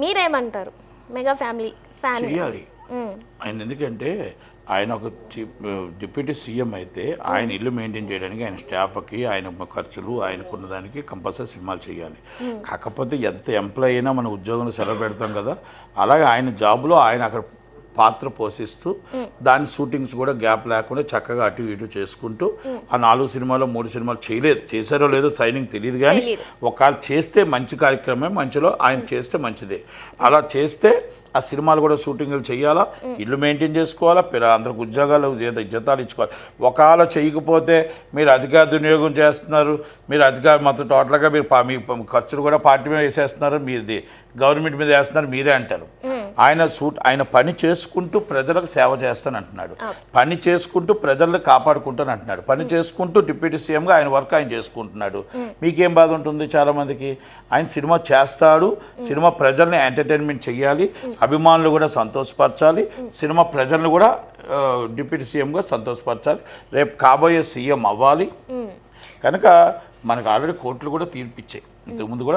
మీరేమంటారు? Mega family fan చేయాలి ఆయన. ఎందుకంటే ఆయన ఒక డిప్యూటీ సీఎం అయితే ఆయన ఇల్లు మెయింటైన్ చేయడానికి ఆయన స్టాఫ్కి ఆయన ఖర్చులు ఆయనకున్న దానికి కంపల్సరీ సినిమాలు చేయాలి. కాకపోతే ఎంత ఎంప్లాయ్ అయినా మన ఉద్యోగంలో సెలవు పెడతాం కదా, అలాగే ఆయన జాబ్లో ఆయన అక్కడ పాత్ర పోషిస్తూ దాని షూటింగ్స్ కూడా గ్యాప్ లేకుండా చక్కగా అటు ఇటు చేసుకుంటూ ఆ 4 సినిమాలో 3 సినిమాలు చేశారో లేదో సైనింగ్ తెలియదు, కానీ ఒకవేళ చేస్తే మంచి కార్యక్రమమే, మంచిలో ఆయన చేస్తే మంచిదే. అలా చేస్తే ఆ సినిమాలు కూడా షూటింగ్లు చేయాలా, ఇల్లు మెయింటైన్ చేసుకోవాలా, అందరికి ఉద్యోగాలు జీతాలు ఇచ్చుకోవాలి. ఒకవేళ చేయకపోతే మీరు అధికార వినియోగం చేస్తున్నారు, మీరు మొత్తం టోటల్గా మీరు మీ ఖర్చులు కూడా పార్టీ మీద వేసేస్తున్నారు, మీది గవర్నమెంట్ మీద వేస్తున్నారు మీరే అంటారు. ఆయన పని చేసుకుంటూ ప్రజలకు సేవ చేస్తాను అంటున్నాడు, పని చేసుకుంటూ ప్రజలను కాపాడుకుంటాను అంటున్నాడు, పని చేసుకుంటూ డిప్యూటీ సీఎంగా ఆయన వర్క్ ఆయన చేసుకుంటున్నాడు. మీకేం బాధ ఉంటుంది? చాలామందికి ఆయన సినిమా చేస్తాడు, సినిమా ప్రజల్ని ఎంటర్టైన్మెంట్ చేయాలి, అభిమానులు కూడా సంతోషపరచాలి, సినిమా ప్రజలను కూడా డిప్యూటీ సీఎంగా సంతోషపరచాలి, రేపు కాబోయే సీఎం అవ్వాలి. కనుక మనకు ఆల్రెడీ కోర్టులు కూడా తీర్పిచ్చాయి ఇంతకుముందు కూడా.